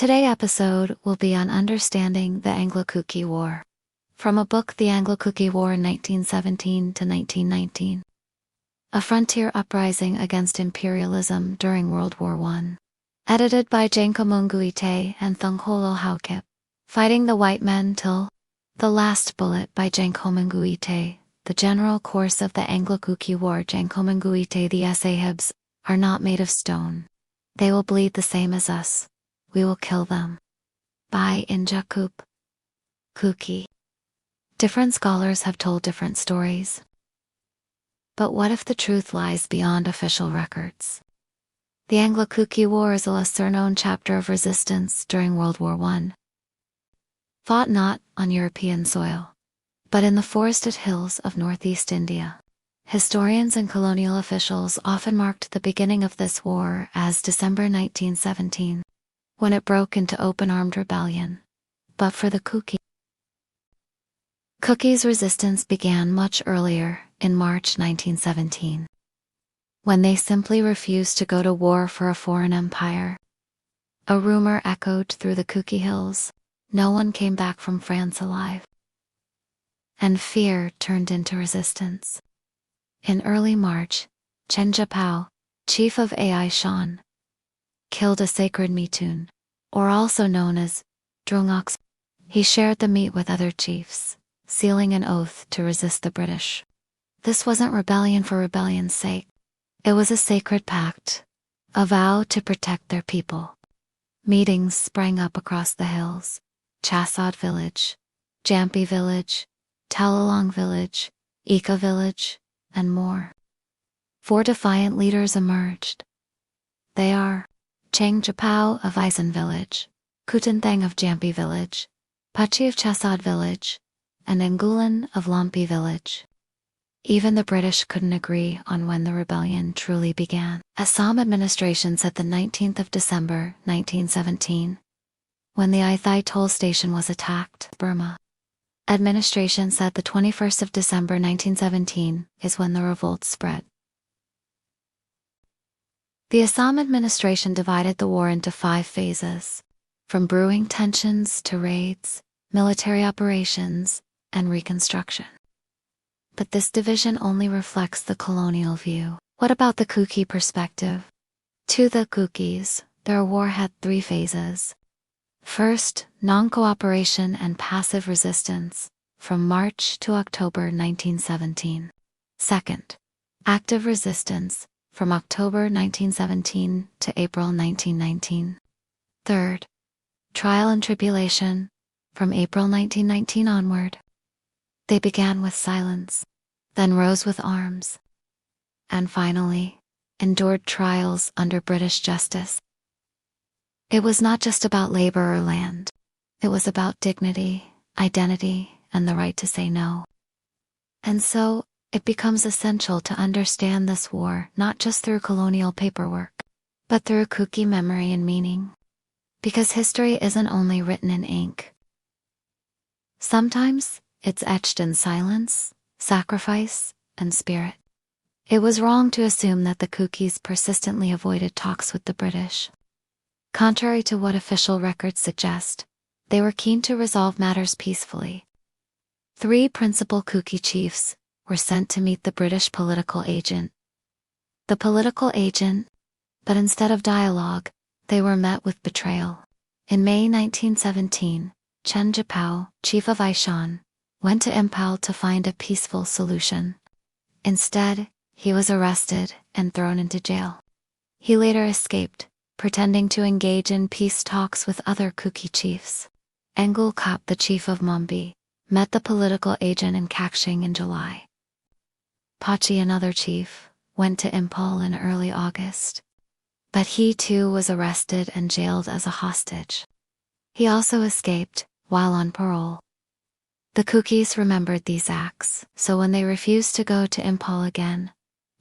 Today's episode will be on understanding the Anglo-Kuki War. From a book, The Anglo-Kuki War 1917 to 1919. A frontier uprising against imperialism during World War I. Edited by Anglo-Kuki and Thungholo Haukip. Fighting the White Men till the Last Bullet by Anglo-Kuki. The general course of the Anglo-Kuki War. Anglo-Kuki. The Sahibs are not made of stone. They will bleed the same as us. We will kill them. By Anglo-Kuki. Different scholars have told different stories. But what if the truth lies beyond official records? The Anglo-Kuki War is a lesser-known chapter of resistance during World War I. Fought not on European soil, but in the forested hills of northeast India. Historians and colonial officials often marked the beginning of this war as December 1917. When it broke into open-armed rebellion. But for the Kuki's resistance began much earlier, in March 1917. When they simply refused to go to war for a foreign empire. A rumor echoed through the Kuki hills. No one came back from France alive. And fear turned into resistance. In early March, Chen Japao, chief of Ai Shan, killed a sacred mitun, or also known as drungox. He shared the meat with other chiefs, sealing an oath to resist the British. This wasn't rebellion for rebellion's sake. It was a sacred pact, a vow to protect their people. Meetings sprang up across the hills: Chasad village, Jampi village, Talalong village, Ika village, and more. 4 defiant leaders emerged. They are Chang Japao of Isen village, Kutanthang of Jampi village, Pachi of Chasad village, and Ngulan of Lampi village. Even the British couldn't agree on when the rebellion truly began. Assam administration said the 19th of December 1917, when the Ithai toll station was attacked. Burma administration said the 21st of December 1917 is when the revolt spread. The Assam administration divided the war into 5 phases, from brewing tensions to raids, military operations, and reconstruction. But this division only reflects the colonial view. What about the Kuki perspective? To the Kukis, their war had 3 phases. First, non-cooperation and passive resistance, from March to October 1917. Second, active resistance, from October 1917 to April 1919. Third, trial and tribulation, from April 1919 onward. They began with silence, then rose with arms, and finally, endured trials under British justice. It was not just about labor or land. It was about dignity, identity, and the right to say no. And so, it becomes essential to understand this war not just through colonial paperwork, but through Kuki memory and meaning. Because history isn't only written in ink. Sometimes, it's etched in silence, sacrifice, and spirit. It was wrong to assume that the Kukis persistently avoided talks with the British. Contrary to what official records suggest, they were keen to resolve matters peacefully. 3 principal Kuki chiefs were sent to meet the British political agent. The political agent, but instead of dialogue, they were met with betrayal. In May 1917, Chen Japao, chief of Aishan, went to Impal to find a peaceful solution. Instead, he was arrested and thrown into jail. He later escaped, pretending to engage in peace talks with other Kuki chiefs. Anglo-Kuki, the chief of Mombi, met the political agent in Kakshing in July. Pachi, another chief, went to Impal in early August. But he too was arrested and jailed as a hostage. He also escaped, while on parole. The Kukis remembered these acts, so when they refused to go to Impal again,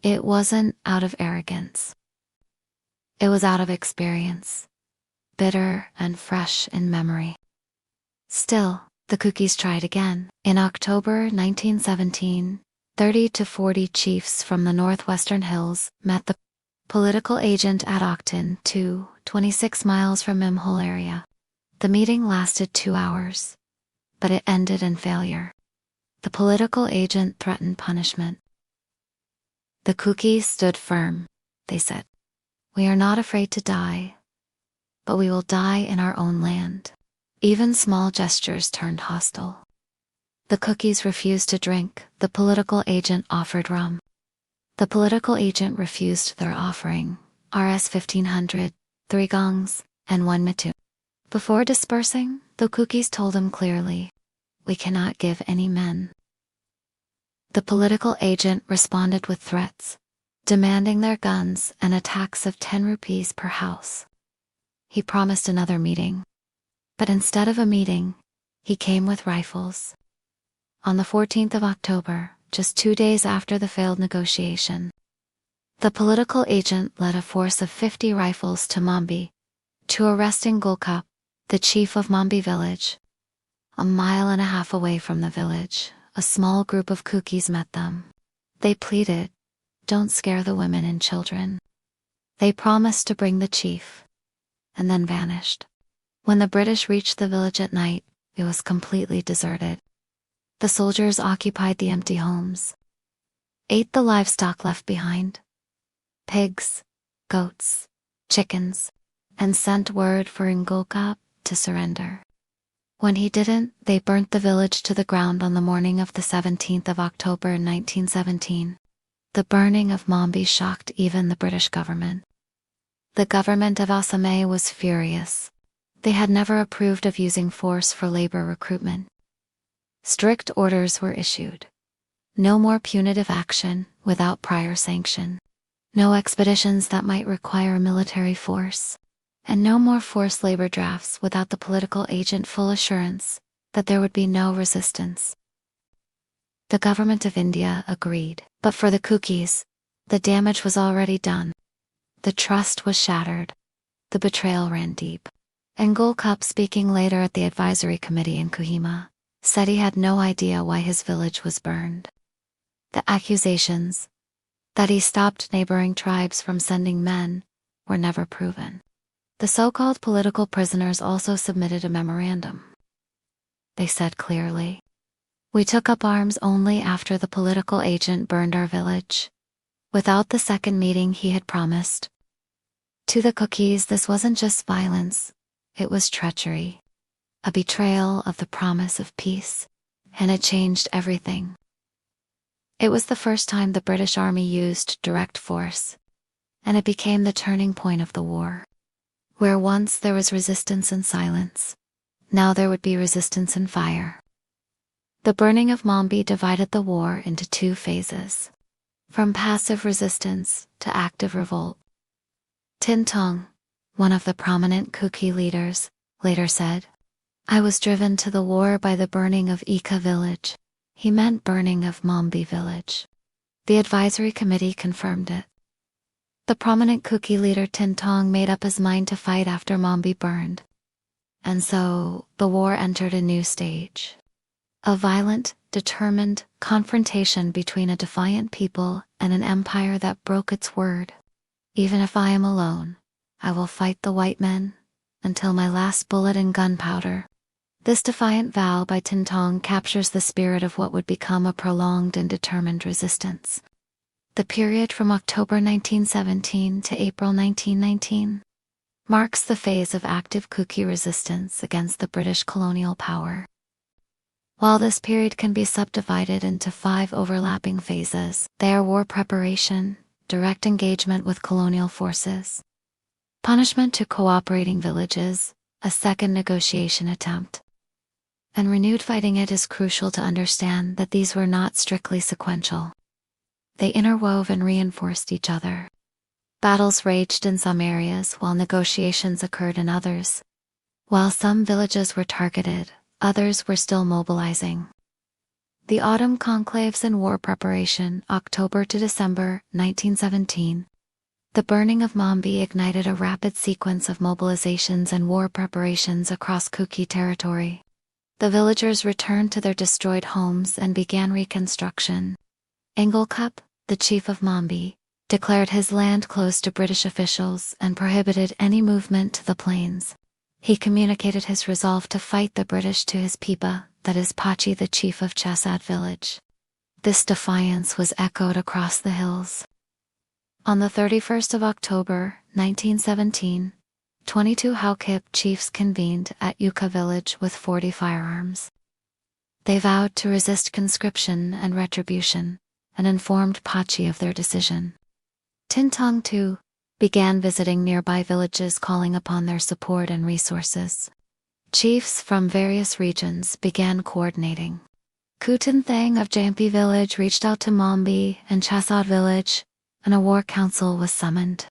it wasn't out of arrogance. It was out of experience, bitter and fresh in memory. Still, the Kukis tried again. In October 1917, 30 to 40 chiefs from the northwestern hills met the political agent at Octon, 26 miles from Imhol area. The meeting lasted 2 hours, but it ended in failure. The political agent threatened punishment. The Kuki stood firm. They said, "We are not afraid to die, but we will die in our own land." Even small gestures turned hostile. The Kukis refused to drink. The political agent offered rum. The political agent refused their offering, Rs 1500, 3 gongs, and 1 mitu. Before dispersing, the Kukis told him clearly, "We cannot give any men." The political agent responded with threats, demanding their guns and a tax of 10 rupees per house. He promised another meeting. But instead of a meeting, he came with rifles. On the 14th of October, just 2 days after the failed negotiation, the political agent led a force of 50 rifles to Mambi to arrest Anglo-Kuki, the chief of Mambi village. A mile and a half away from the village, a small group of Kukis met them. They pleaded, "Don't scare the women and children." They promised to bring the chief, and then vanished. When the British reached the village at night, it was completely deserted. The soldiers occupied the empty homes, ate the livestock left behind, pigs, goats, chickens, and sent word for Anglo-Kuki to surrender. When he didn't, they burnt the village to the ground on the morning of the 17th of October 1917. The burning of Mambi shocked even the British government. The government of Assam was furious. They had never approved of using force for labor recruitment. Strict orders were issued. No more punitive action without prior sanction. No expeditions that might require military force. And no more forced labor drafts without the political agent full assurance that there would be no resistance. The government of India agreed, but for the Kukis, the damage was already done. The trust was shattered. The betrayal ran deep. Anglo-Kuki, speaking later at the advisory committee in Kohima, said he had no idea why his village was burned. The accusations that he stopped neighboring tribes from sending men were never proven. The so-called political prisoners also submitted a memorandum. They said clearly, "We took up arms only after the political agent burned our village, without the second meeting he had promised." To the Kukis, this wasn't just violence, it was treachery, a betrayal of the promise of peace, and it changed everything. It was the first time the British Army used direct force, and it became the turning point of the war. Where once there was resistance and silence, now there would be resistance and fire. The burning of Mambi divided the war into 2 phases, from passive resistance to active revolt. Tin Tong, one of the prominent Kuki leaders, later said, "I was driven to the war by the burning of Ika village." He meant burning of Mambi village. The advisory committee confirmed it. The prominent Kuki leader Tin Tong made up his mind to fight after Mambi burned. And so, the war entered a new stage. A violent, determined confrontation between a defiant people and an empire that broke its word. "Even if I am alone, I will fight the white men until my last bullet and gunpowder." This defiant vow by Tin Tong captures the spirit of what would become a prolonged and determined resistance. The period from October 1917 to April 1919 marks the phase of active Kuki resistance against the British colonial power. While this period can be subdivided into 5 overlapping phases, they are war preparation, direct engagement with colonial forces, punishment to cooperating villages, a second negotiation attempt, and renewed fighting. It is crucial to understand that these were not strictly sequential. They interwove and reinforced each other. Battles raged in some areas while negotiations occurred in others. While some villages were targeted, others were still mobilizing. The autumn conclaves and war preparation, October to December 1917. The burning of Mambi ignited a rapid sequence of mobilizations and war preparations across Kuki territory. The villagers returned to their destroyed homes and began reconstruction. Anglo-Kuki, the chief of Mambi, declared his land closed to British officials and prohibited any movement to the plains. He communicated his resolve to fight the British to his pipa, that is Pachi, the chief of Chasad village. This defiance was echoed across the hills. On the 31st of October, 1917, 22 Haukip chiefs convened at Yucca village with 40 firearms. They vowed to resist conscription and retribution, and informed Pachi of their decision. Tintong, too, began visiting nearby villages calling upon their support and resources. Chiefs from various regions began coordinating. Kutinthang of Jampi village reached out to Mombi and Chasad village, and a war council was summoned.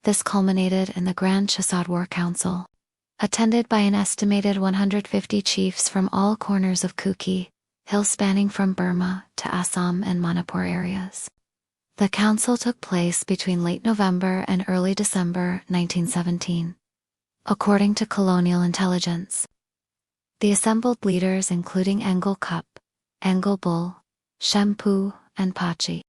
This culminated in the Grand Chasad War Council, attended by an estimated 150 chiefs from all corners of Kuki, hills spanning from Burma to Assam and Manipur areas. The council took place between late November and early December 1917, according to Colonial intelligence. The assembled leaders, including Anglo-Kuki, Anglo-Bull, Shempu, and Pachi,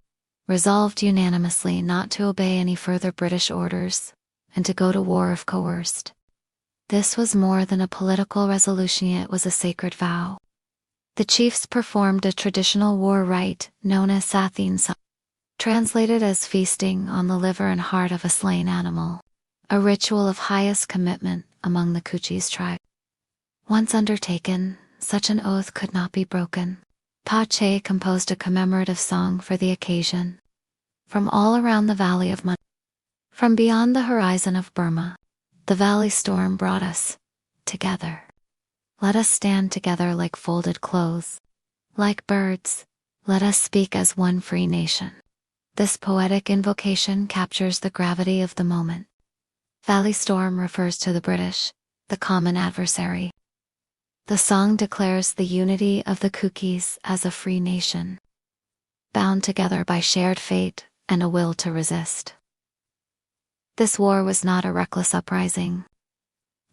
resolved unanimously not to obey any further British orders, and to go to war if coerced. This was more than a political resolution, it was a sacred vow. The chiefs performed a traditional war rite known as Sathin, translated as feasting on the liver and heart of a slain animal, a ritual of highest commitment among the Kuchis tribe. Once undertaken, such an oath could not be broken. Pache composed a commemorative song for the occasion. From all around the valley of from beyond the horizon of Burma, the valley storm brought us together. Let us stand together like folded clothes. Like birds, let us speak as one free nation. This poetic invocation captures the gravity of the moment. Valley storm refers to the British, the common adversary. The song declares the unity of the Kukis as a free nation, bound together by shared fate and a will to resist. This war was not a reckless uprising.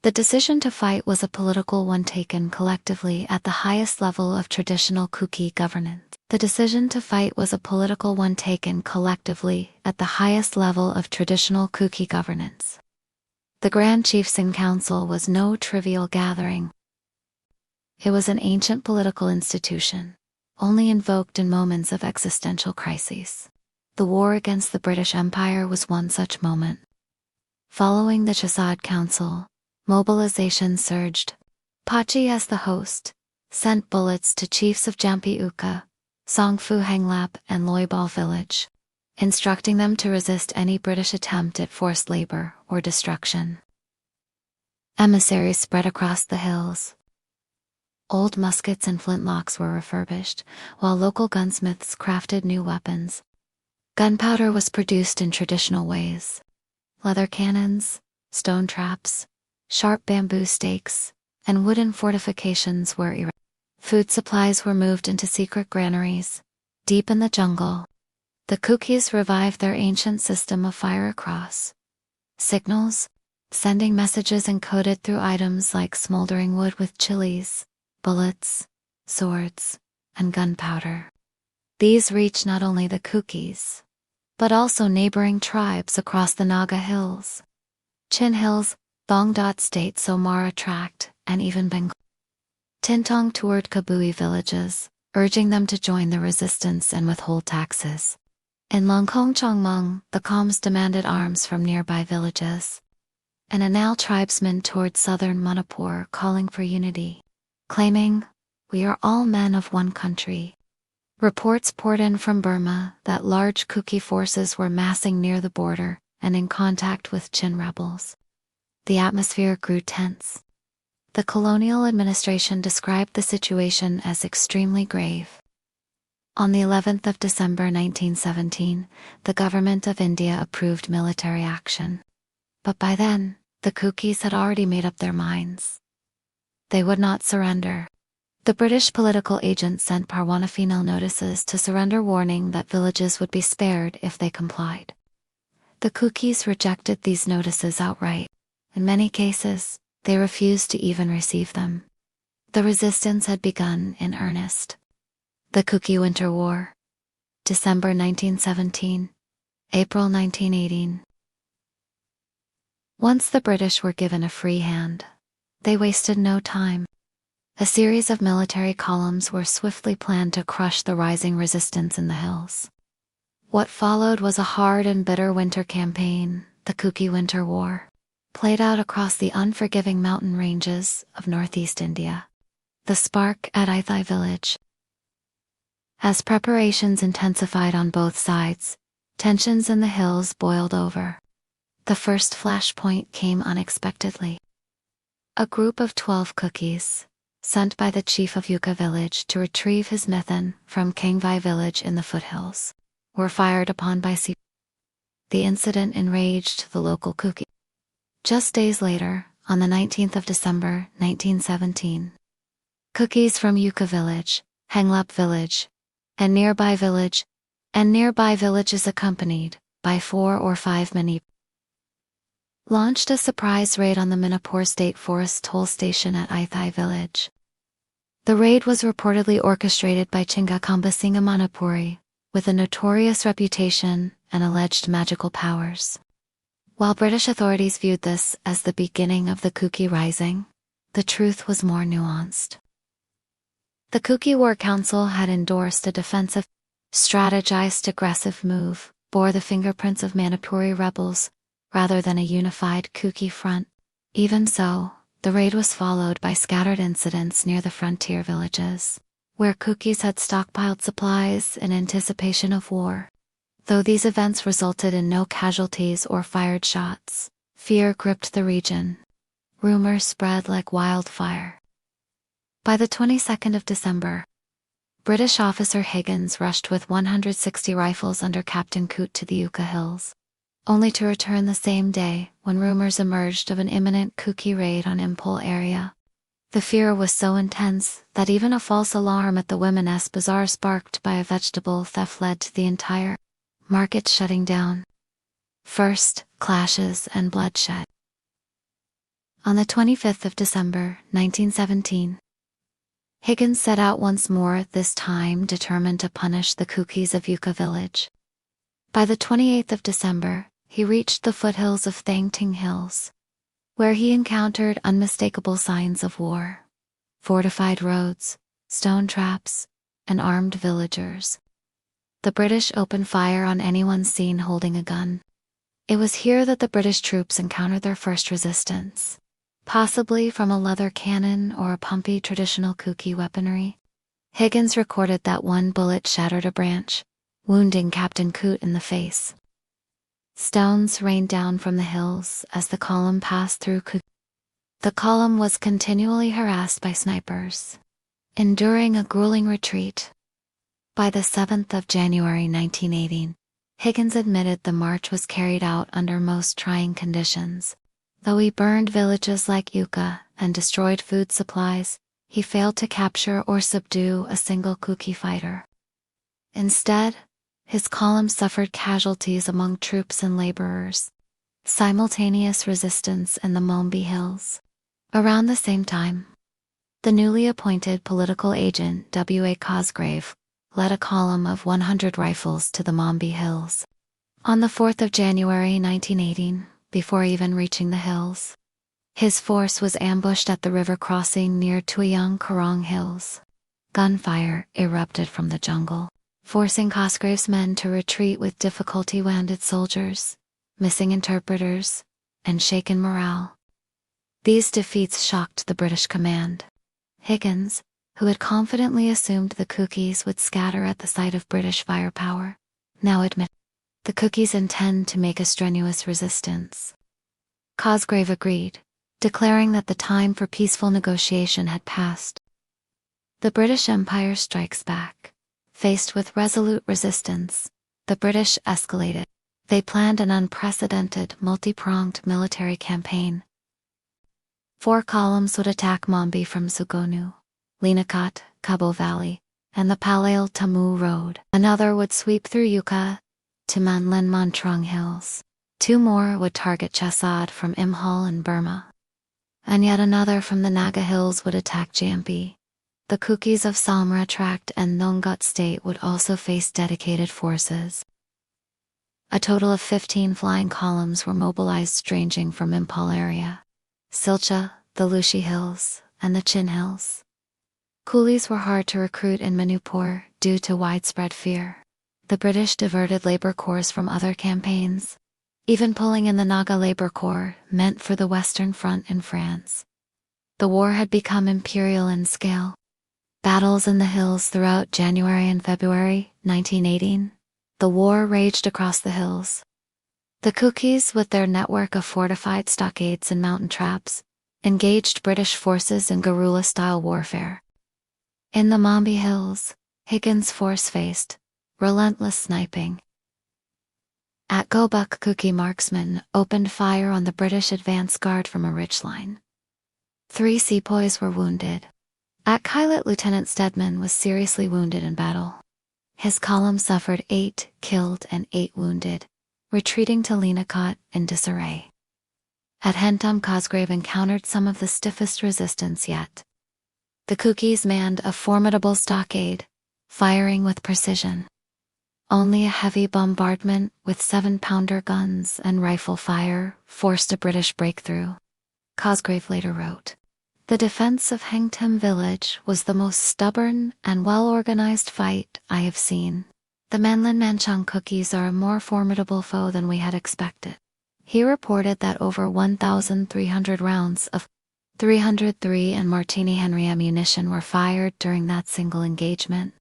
The decision to fight was a political one taken collectively at the highest level of traditional Kuki governance. The decision to fight was a political one taken collectively at the highest level of traditional Kuki governance. The Grand Chieftain Council was no trivial gathering. It was an ancient political institution, only invoked in moments of existential crises. The war against the British Empire was one such moment. Following the Chasad Council, mobilization surged. Pachi, as the host, sent bullets to chiefs of Jampi Uka, Songfu Hanglap, and Loibal village, instructing them to resist any British attempt at forced labor or destruction. Emissaries spread across the hills. Old muskets and flintlocks were refurbished, while local gunsmiths crafted new weapons. Gunpowder was produced in traditional ways. Leather cannons, stone traps, sharp bamboo stakes, and wooden fortifications were erected. Food supplies were moved into secret granaries, deep in the jungle. The Kukis revived their ancient system of fire across signals, sending messages encoded through items like smoldering wood with chilies, bullets, swords, and gunpowder. These reached not only the Kukis, but also neighboring tribes across the Naga Hills, Chin Hills, Thongdot State, Somara Tract, and even Bengal. Tintong toured Kabui villages, urging them to join the resistance and withhold taxes. In Longkong Chongmeng, the Khams demanded arms from nearby villages. And Anal tribesmen toured southern Manipur calling for unity, claiming, "We are all men of one country." Reports poured in from Burma that large Kuki forces were massing near the border and in contact with Chin rebels. The atmosphere grew tense. The colonial administration described the situation as extremely grave. On the 11th of December 1917, the government of India approved military action. But by then, the Kukis had already made up their minds. They would not surrender. The British political agents sent Parwanafinal notices to surrender, warning that villages would be spared if they complied. The Kukis rejected these notices outright. In many cases, they refused to even receive them. The resistance had begun in earnest. The Kuki Winter War. December 1917, April 1918. Once the British were given a free hand, They wasted no time. A series of military columns were swiftly planned to crush the rising resistance in the hills. What followed was a hard and bitter winter campaign, the Kuki Winter War, played out across the unforgiving mountain ranges of northeast India. The spark at Ithai village. As preparations intensified on both sides, tensions in the hills boiled over. The first flashpoint came unexpectedly. A group of 12 Kukis, sent by the chief of Yuka village to retrieve his mithan from Kangvai village in the foothills, were fired upon by sea. The incident enraged the local Kuki. Just days later, on the 19th of December 1917, Kukis from Yuka village, Henglap village, and nearby villages accompanied by 4 or 5 many, launched a surprise raid on the Manipur State Forest toll station at Ithai village. The raid was reportedly orchestrated by Chingakamba Singh Manipuri, with a notorious reputation and alleged magical powers. While British authorities viewed this as the beginning of the Kuki Rising, the truth was more nuanced. The Kuki War Council had endorsed a defensive, strategized aggressive move, bore the fingerprints of Manipuri rebels, rather than a unified Kuki front. Even so, the raid was followed by scattered incidents near the frontier villages, where Kukis had stockpiled supplies in anticipation of war. Though these events resulted in no casualties or fired shots, fear gripped the region. Rumors spread like wildfire. By the 22nd of December, British officer Higgins rushed with 160 rifles under Captain Coote to the Yuka Hills, only to return the same day when rumors emerged of an imminent Kuki raid on Impol area. The fear was so intense that even a false alarm at the Women's Bazaar sparked by a vegetable theft led to the entire market shutting down. First, clashes and bloodshed. On the 25th of December 1917, Higgins set out once more, this time determined to punish the Kukis of Yuka village. By the 28th of December, he reached the foothills of Thangting Hills, where he encountered unmistakable signs of war: fortified roads, stone traps, and armed villagers. The British opened fire on anyone seen holding a gun. It was here that the British troops encountered their first resistance, possibly from a leather cannon or a pumpy traditional Kuki weaponry. Higgins recorded that one bullet shattered a branch, wounding Captain Coote in the face. Stones rained down from the hills as the column passed through Kuki. The column was continually harassed by snipers, enduring a grueling retreat. By the 7th of January 1918, Higgins admitted the march was carried out under most trying conditions. Though he burned villages like Yuka and destroyed food supplies, he failed to capture or subdue a single Kuki fighter. Instead, his column suffered casualties among troops and laborers. Simultaneous resistance in the Mombi Hills. Around the same time, the newly appointed political agent W.A. Cosgrave led a column of 100 rifles to the Mombi Hills. On the 4th of January 1918, before even reaching the hills, his force was ambushed at the river crossing near Tuyang Karong Hills. Gunfire erupted from the jungle, forcing Cosgrave's men to retreat with difficulty. Wounded soldiers, missing interpreters, and shaken morale. These defeats shocked the British command. Higgins, who had confidently assumed the Kukis would scatter at the sight of British firepower, now admitted the Kukis intend to make a strenuous resistance. Cosgrave agreed, declaring that the time for peaceful negotiation had passed. The British Empire strikes back. Faced with resolute resistance, the British escalated. They planned an unprecedented, multi-pronged military campaign. 4 columns would attack Mombi from Sugonu, Linakat, Kabo Valley, and the Palail Tamu Road. Another would sweep through Yuka to Manlin Montrong Hills. 2 more would target Chasad from Imhal and Burma. And yet another from the Naga Hills would attack Jambi. The Kukis of Samra Tract and Nongat State would also face dedicated forces. A total of 15 flying columns were mobilized ranging from Impal area, Silcha, the Lushi Hills, and the Chin Hills. Coolies were hard to recruit in Manipur due to widespread fear. The British diverted labor corps from other campaigns. Even pulling in the Naga Labor Corps meant for the Western Front in France. The war had become imperial in scale. Battles in the hills throughout January and February 1918. The war raged across the hills. The Kukis, with their network of fortified stockades and mountain traps, engaged British forces in guerrilla-style warfare. In the Mombi Hills, Higgins' force faced relentless sniping. At Gobuk, Kuki marksmen opened fire on the British advance guard from a ridgeline. 3 sepoys were wounded. At Kailat, Lieutenant Stedman was seriously wounded in battle. His column suffered 8 killed and 8 wounded, retreating to Linacot in disarray. At Hentum, Cosgrave encountered some of the stiffest resistance yet. The Kukis manned a formidable stockade, firing with precision. Only a heavy bombardment with 7-pounder guns and rifle fire forced a British breakthrough. Cosgrave later wrote, "The defense of Hengtum village was the most stubborn and well-organized fight I have seen. The Menlin Manchang Kukis are a more formidable foe than we had expected." He reported that over 1,300 rounds of 303 and Martini Henry ammunition were fired during that single engagement.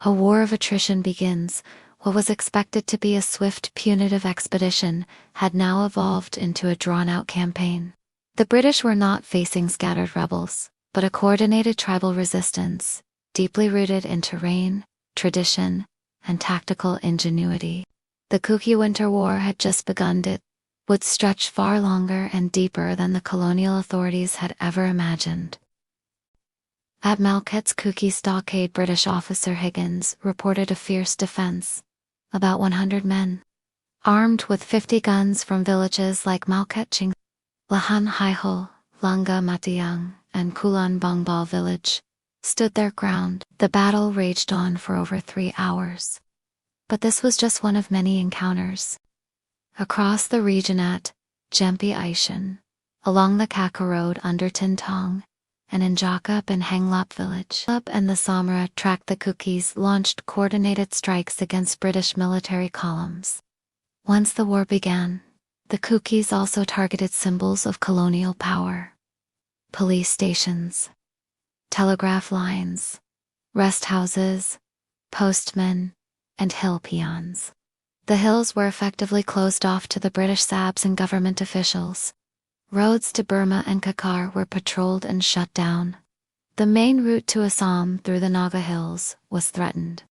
A war of attrition begins. What was expected to be a swift, punitive expedition had now evolved into a drawn-out campaign. The British were not facing scattered rebels, but a coordinated tribal resistance, deeply rooted in terrain, tradition, and tactical ingenuity. The Kuki Winter War had just begun. It would stretch far longer and deeper than the colonial authorities had ever imagined. At Malket's Kuki stockade, British officer Higgins reported a fierce defense, about 100 men, armed with 50 guns from villages like Malket Ching, Lahan Haihol, Langa Matiyang, and Kulan Bongbal village, stood their ground. The battle raged on for over 3 hours. But this was just one of many encounters. Across the region at Jempi Aishan, along the Kaka Road under Tintong, and in Jakup and Hanglap village, and the Samra tracked, the Kukis launched coordinated strikes against British military columns. Once the war began, the Kukis also targeted symbols of colonial power: police stations, telegraph lines, rest houses, postmen, and hill peons. The hills were effectively closed off to the British Sabs and government officials. Roads to Burma and Kakar were patrolled and shut down. The main route to Assam through the Naga Hills was threatened.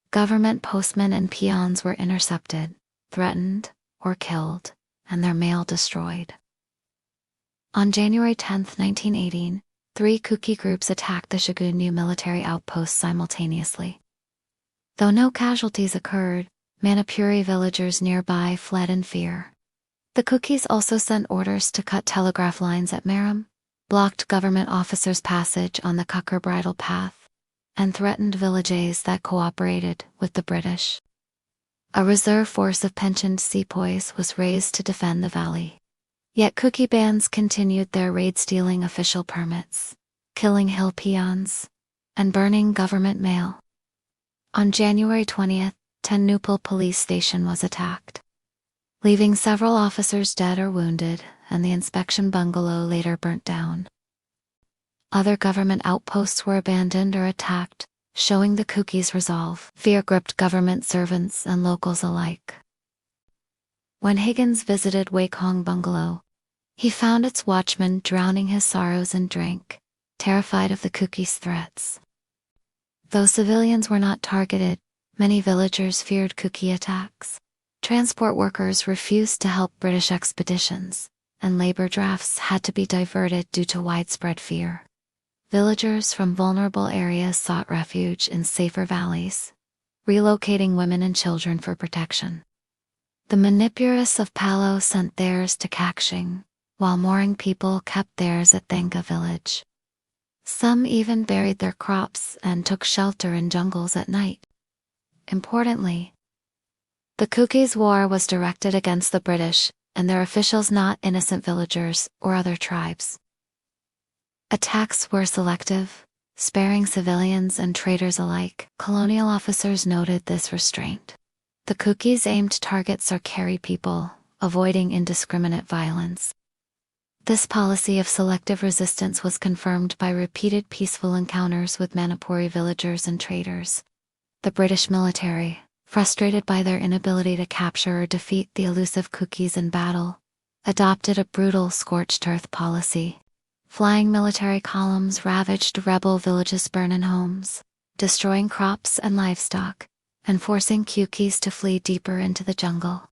Government postmen and peons were intercepted, threatened, or killed, and their mail destroyed. On January 10, 1918, 3 Kuki groups attacked the Shagunyu military outposts simultaneously. Though no casualties occurred, Manipuri villagers nearby fled in fear. The Kukis also sent orders to cut telegraph lines at Meram, blocked government officers' passage on the Kakar bridle path, and threatened villages that cooperated with the British. A reserve force of pensioned sepoys was raised to defend the valley. Yet Kuki bands continued their raid, stealing official permits, killing hill peons, and burning government mail. On January 20th, Tennupal police station was attacked, leaving several officers dead or wounded, and the inspection bungalow later burnt down. Other government outposts were abandoned or attacked, showing the Kukis' resolve. Fear gripped government servants and locals alike. When Higgins visited Wakehong bungalow, he found its watchman drowning his sorrows in drink, terrified of the Kukis' threats. Though civilians were not targeted, many villagers feared Kuki attacks. Transport workers refused to help British expeditions, and labor drafts had to be diverted due to widespread fear. Villagers from vulnerable areas sought refuge in safer valleys, relocating women and children for protection. The Manipuris of Palo sent theirs to Kakshing, while Moring people kept theirs at Thanga village. Some even buried their crops and took shelter in jungles at night. Importantly, the Kukis' war was directed against the British and their officials, not innocent villagers or other tribes. Attacks were selective, sparing civilians and traders alike. Colonial officers noted this restraint. The Kukis aimed to target Sarkari people, avoiding indiscriminate violence. This policy of selective resistance was confirmed by repeated peaceful encounters with Manipuri villagers and traders. The British military, frustrated by their inability to capture or defeat the elusive Kukis in battle, adopted a brutal scorched earth policy. Flying military columns ravaged rebel villages, burning homes, destroying crops and livestock, and forcing Kukis to flee deeper into the jungle.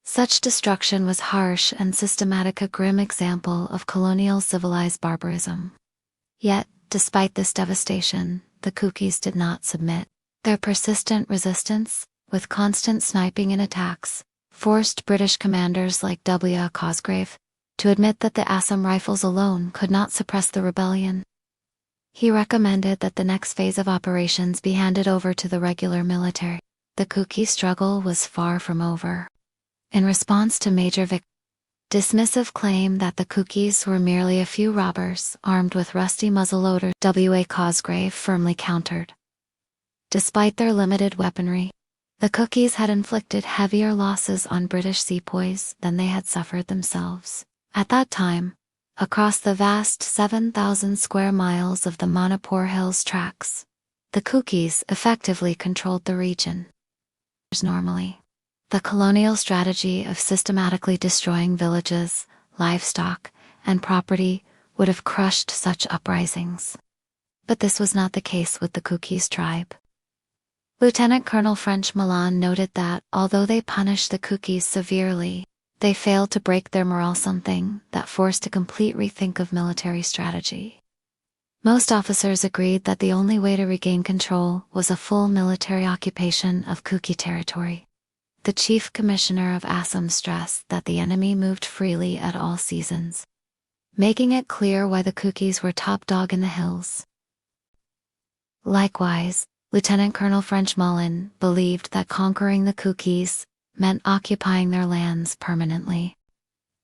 Such destruction was harsh and systematic, a grim example of colonial civilized barbarism. Yet, despite this devastation, the Kukis did not submit. Their persistent resistance, with constant sniping and attacks, forced British commanders like W. Cosgrave to admit that the Assam Rifles alone could not suppress the rebellion. He recommended that the next phase of operations be handed over to the regular military. The Kuki struggle was far from over. In response to major dismissive claim that the Kukis were merely a few robbers armed with rusty muzzleloaders, W. Cosgrave firmly countered. Despite their limited weaponry, the Kukis had inflicted heavier losses on British sepoys than they had suffered themselves. At that time, across the vast 7,000 square miles of the Manipur Hills tracts, the Kukis effectively controlled the region. Normally, the colonial strategy of systematically destroying villages, livestock, and property would have crushed such uprisings. But this was not the case with the Kukis tribe. Lieutenant Colonel French Milan noted that, although they punished the Kukis severely, they failed to break their morale, something that forced a complete rethink of military strategy. Most officers agreed that the only way to regain control was a full military occupation of Kuki territory. The Chief Commissioner of Assam stressed that the enemy moved freely at all seasons, making it clear why the Kukis were top dog in the hills. Likewise, Lieutenant Colonel French Mullen believed that conquering the Kukis meant occupying their lands permanently.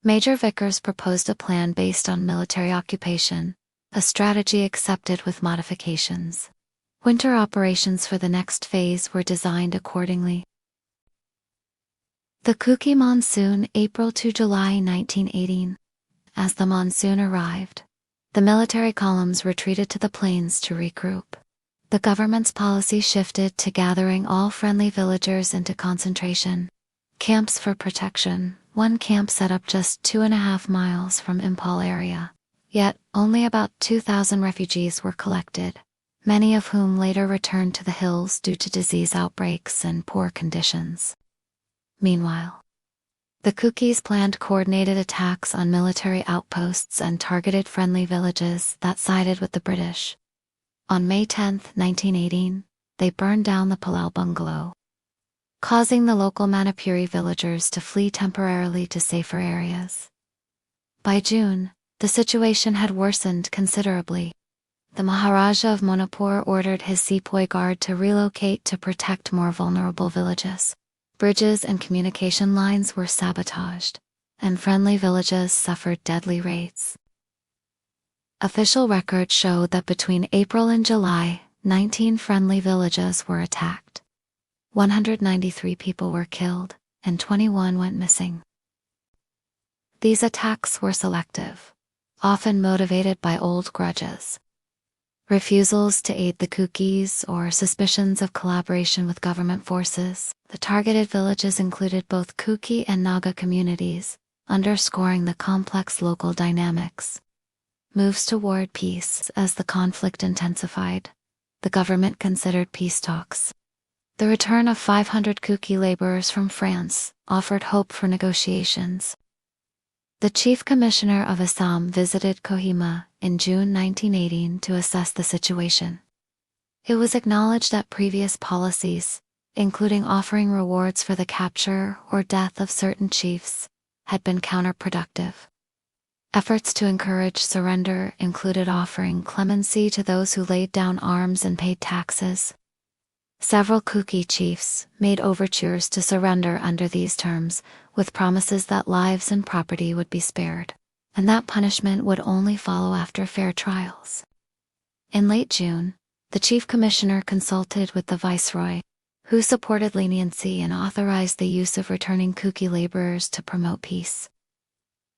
Major Vickers proposed a plan based on military occupation, a strategy accepted with modifications. Winter operations for the next phase were designed accordingly. The Kuki monsoon, April to July 1918. As the monsoon arrived, the military columns retreated to the plains to regroup. The government's policy shifted to gathering all friendly villagers into concentration camps for protection. One camp set up just 2.5 miles from Impal area. Yet, only about 2,000 refugees were collected, many of whom later returned to the hills due to disease outbreaks and poor conditions. Meanwhile, the Kukis planned coordinated attacks on military outposts and targeted friendly villages that sided with the British. On May 10, 1918, they burned down the Palal bungalow, causing the local Manipuri villagers to flee temporarily to safer areas. By June, the situation had worsened considerably. The Maharaja of Manipur ordered his sepoy guard to relocate to protect more vulnerable villages. Bridges and communication lines were sabotaged, and friendly villages suffered deadly raids. Official records showed that between April and July, 19 friendly villages were attacked. 193 people were killed, and 21 went missing. These attacks were selective, often motivated by old grudges, refusals to aid the Kukis, or suspicions of collaboration with government forces. The targeted villages included both Kuki and Naga communities, underscoring the complex local dynamics. Moves toward peace. As the conflict intensified, the government considered peace talks. The return of 500 Kuki laborers from France offered hope for negotiations. The Chief Commissioner of Assam visited Kohima in June 1918 to assess the situation. It was acknowledged that previous policies, including offering rewards for the capture or death of certain chiefs, had been counterproductive. Efforts to encourage surrender included offering clemency to those who laid down arms and paid taxes. Several Kuki chiefs made overtures to surrender under these terms, with promises that lives and property would be spared. and that punishment would only follow after fair trials. In late June, the chief commissioner consulted with the viceroy, who supported leniency and authorized the use of returning Kuki laborers to promote peace.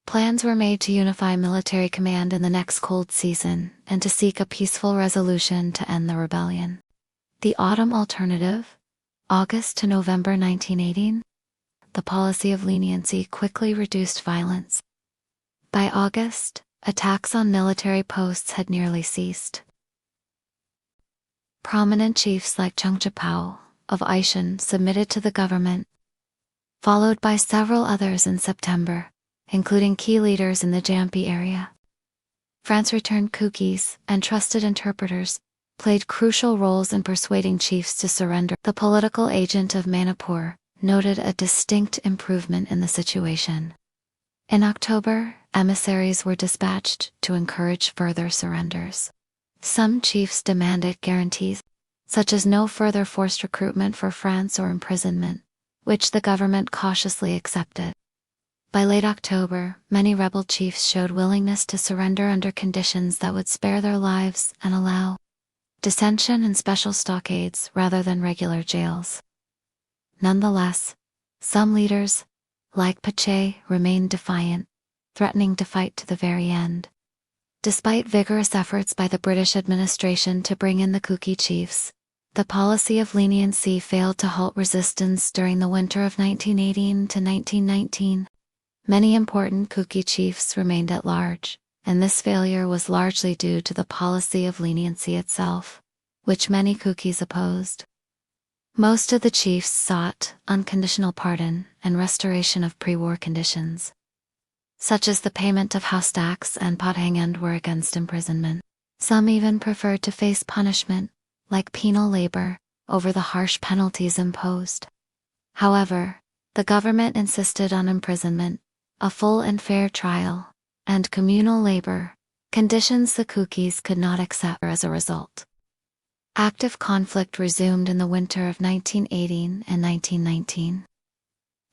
Plans were made to unify military command in the next cold season and to seek a peaceful resolution to end the rebellion. The autumn alternative, August to November 1918, the policy of leniency quickly reduced violence. By August, attacks on military posts had nearly ceased. Prominent chiefs like Chungchapao of Aishan submitted to the government, followed by several others in September, including key leaders in the Jampi area. France returned Kukis and trusted interpreters played crucial roles in persuading chiefs to surrender. The political agent of Manipur noted a distinct improvement in the situation. In October, emissaries were dispatched to encourage further surrenders. Some chiefs demanded guarantees, such as no further forced recruitment for France or imprisonment, which the government cautiously accepted. By late October, many rebel chiefs showed willingness to surrender under conditions that would spare their lives and allow detention and special stockades rather than regular jails. Nonetheless, some leaders, like Pache, remained defiant, threatening to fight to the very end. Despite vigorous efforts by the British administration to bring in the Kuki chiefs, the policy of leniency failed to halt resistance during the winter of 1918 to 1919. Many important Kuki chiefs remained at large, and this failure was largely due to the policy of leniency itself, which many Kukis opposed. Most of the chiefs sought unconditional pardon and restoration of pre-war conditions, such as the payment of house tax and pathangand were against imprisonment. Some even preferred to face punishment, like penal labor, over the harsh penalties imposed. However, the government insisted on imprisonment, a full and fair trial, and communal labor, conditions the Kukis could not accept as a result. Active conflict resumed in the winter of 1918 and 1919.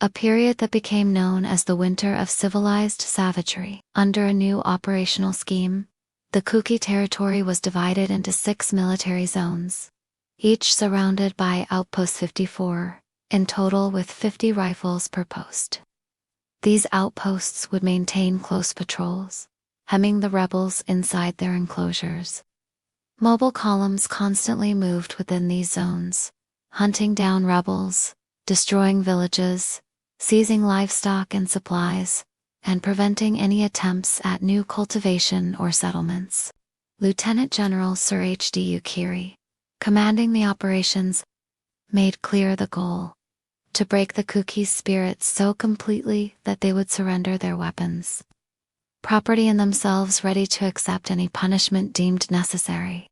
A period that became known as the Winter of Civilized Savagery. Under a new operational scheme, the Kuki territory was divided into 6 military zones, each surrounded by Outpost 54, in total with 50 rifles per post. These outposts would maintain close patrols, hemming the rebels inside their enclosures. Mobile columns constantly moved within these zones, hunting down rebels, destroying villages, seizing livestock and supplies, and preventing any attempts at new cultivation or settlements. Lieutenant General Sir H.D. Ukiri, commanding the operations, made clear the goal: to break the Kuki's spirit so completely that they would surrender their weapons, property and themselves, ready to accept any punishment deemed necessary.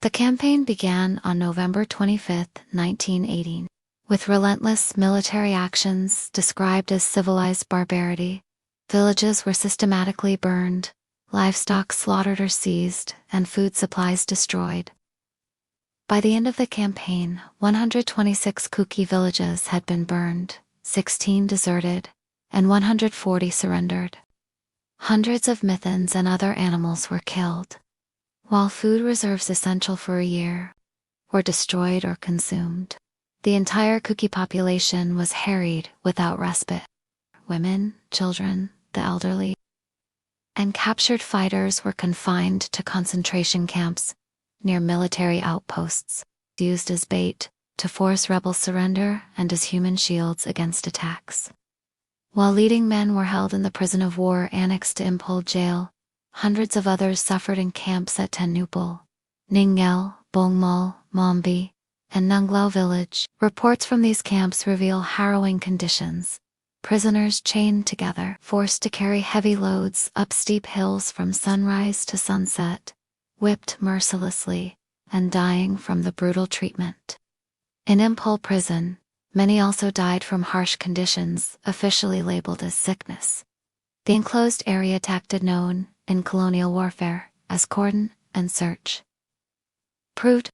The campaign began on November 25, 1918, with relentless military actions described as civilized barbarity. Villages were systematically burned, livestock slaughtered or seized, and food supplies destroyed. By the end of the campaign, 126 Kuki villages had been burned, 16 deserted, and 140 surrendered. Hundreds of mithans and other animals were killed, while food reserves essential for a year were destroyed or consumed. The entire Kuki population was harried without respite. Women, children, the elderly, and captured fighters were confined to concentration camps near military outposts, used as bait to force rebel surrender and as human shields against attacks. While leading men were held in the prison of war annexed to Impol jail, hundreds of others suffered in camps at Tenupal, Ningel, Bongmal, Mombi, and Nunglao village. Reports from these camps reveal harrowing conditions. Prisoners chained together, forced to carry heavy loads up steep hills from sunrise to sunset, whipped mercilessly, and dying from the brutal treatment. In Impol prison, many also died from harsh conditions, officially labeled as sickness. The enclosed area tactic known, in colonial warfare, as cordon and search, proved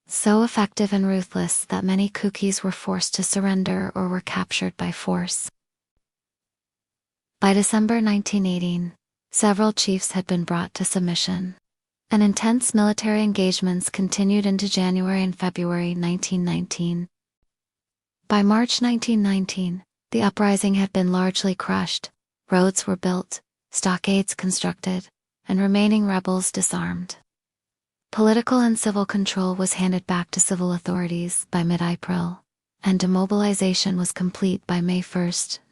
so effective and ruthless that many Kukis were forced to surrender or were captured by force. By December 1918, Several chiefs had been brought to submission, and intense military engagements continued into January and February 1919. By March 1919, the uprising had been largely crushed, roads were built, stockades constructed, and remaining rebels disarmed. Political and civil control was handed back to civil authorities by mid-April, and demobilization was complete by May 1,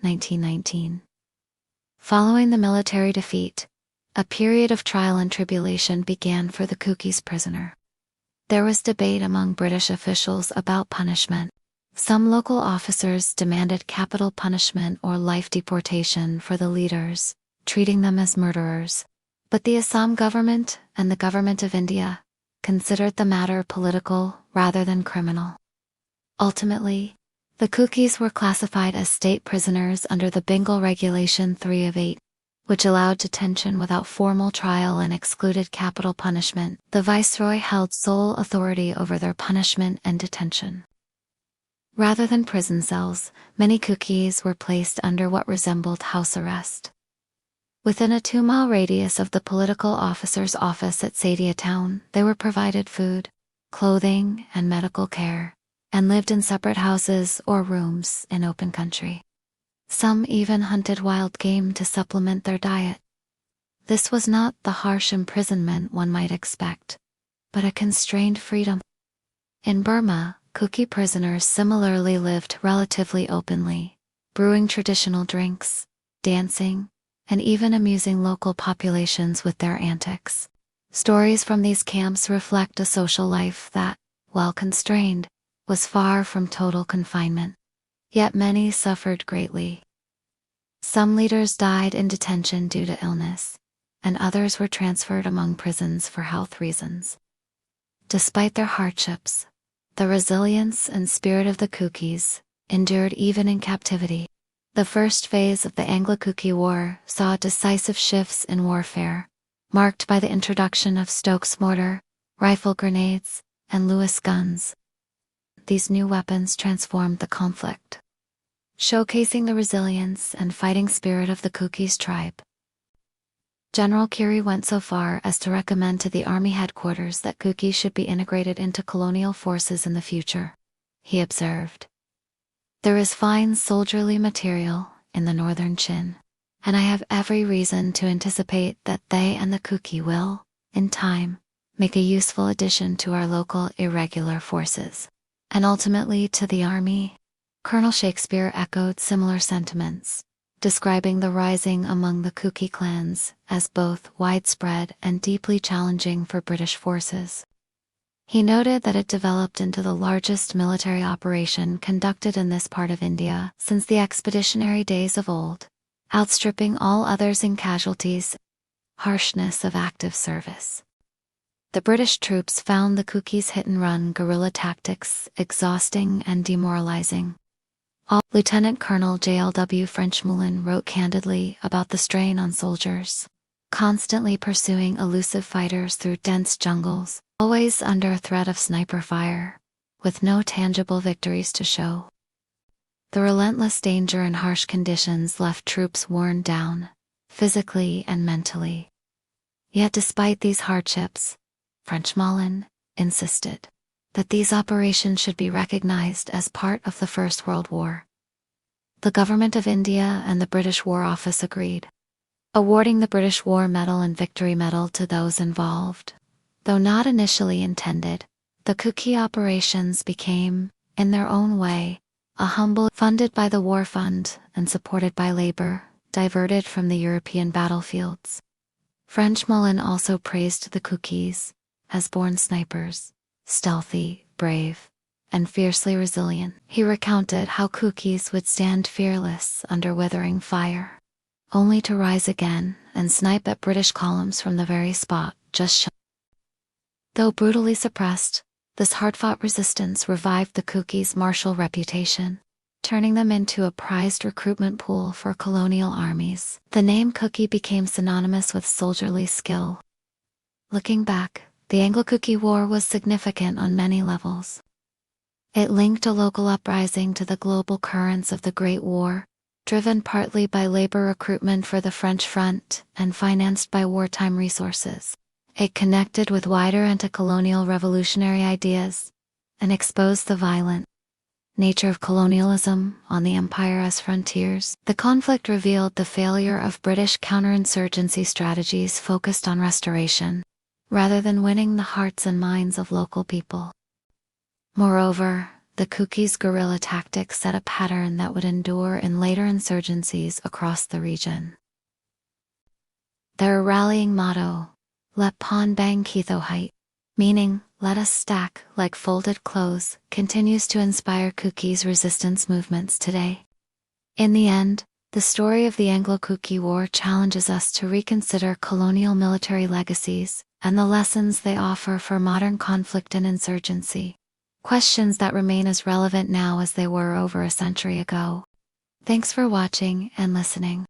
1919. Following the military defeat, a period of trial and tribulation began for the Kuki's prisoner. There was debate among British officials about punishment. Some local officers demanded capital punishment or life deportation for the leaders, treating them as murderers. But the Assam government and the government of India considered the matter political rather than criminal. Ultimately, the Kukis were classified as state prisoners under the Bengal Regulation 3 of 8, which allowed detention without formal trial and excluded capital punishment. The viceroy held sole authority over their punishment and detention. Rather than prison cells, many Kukis were placed under what resembled house arrest. Within a 2-mile radius of the political officer's office at Sadia town, they were provided food, clothing, and medical care, and lived in separate houses or rooms in open country. Some even hunted wild game to supplement their diet. This was not the harsh imprisonment one might expect, but a constrained freedom. In Burma, Kuki prisoners similarly lived relatively openly, brewing traditional drinks, dancing, and even amusing local populations with their antics. Stories from these camps reflect a social life that, while constrained, was far from total confinement. Yet many suffered greatly. Some leaders died in detention due to illness, and others were transferred among prisons for health reasons. Despite their hardships, the resilience and spirit of the Kukis endured even in captivity. The first phase of the Anglo-Kuki War saw decisive shifts in warfare, marked by the introduction of Stokes mortar, rifle grenades, and Lewis guns. These new weapons transformed the conflict, showcasing the resilience and fighting spirit of the Kukis tribe. General Curie went so far as to recommend to the army headquarters that Kukis should be integrated into colonial forces in the future. He observed, "There is fine soldierly material in the northern Chin, and I have every reason to anticipate that they and the Kuki will, in time, make a useful addition to our local irregular forces, and ultimately to the army." Colonel Shakespeare echoed similar sentiments, describing the rising among the Kuki clans as both widespread and deeply challenging for British forces. He noted that it developed into the largest military operation conducted in this part of India since the expeditionary days of old, outstripping all others in casualties, harshness of active service. The British troops found the Kukis' hit-and-run guerrilla tactics exhausting and demoralizing. Lieutenant Colonel J.L.W. Frenchmoulin wrote candidly about the strain on soldiers, constantly pursuing elusive fighters through dense jungles, always under threat of sniper fire, with no tangible victories to show. The relentless danger and harsh conditions left troops worn down, physically and mentally. Yet despite these hardships, Frenchmoulin insisted that these operations should be recognized as part of the First World War. The Government of India and the British War Office agreed, awarding the British War Medal and Victory Medal to those involved. Though not initially intended, the Kuki operations became, in their own way, a humble funded by the War Fund and supported by labor, diverted from the European battlefields. Frenchmoulin also praised the Kukis as born snipers, stealthy, brave, and fiercely resilient. He recounted how Kukis would stand fearless under withering fire, only to rise again and snipe at British columns from the very spot just shown. Though brutally suppressed, this hard-fought resistance revived the Kukis' martial reputation, turning them into a prized recruitment pool for colonial armies. The name Kuki became synonymous with soldierly skill. Looking back, the Anglo-Kuki War was significant on many levels. It linked a local uprising to the global currents of the Great War, driven partly by labor recruitment for the French front and financed by wartime resources. It connected with wider anti-colonial revolutionary ideas and exposed the violent nature of colonialism on the empire's frontiers. The conflict revealed the failure of British counterinsurgency strategies focused on restoration, rather than winning the hearts and minds of local people. Moreover, the Kuki's guerrilla tactics set a pattern that would endure in later insurgencies across the region. Their rallying motto, "Let Pon Bang Kitho Height," meaning, "Let us stack like folded clothes," continues to inspire Kuki's resistance movements today. In the end, the story of the Anglo-Kuki War challenges us to reconsider colonial military legacies and the lessons they offer for modern conflict and insurgency, questions that remain as relevant now as they were over a century ago. Thanks for watching and listening.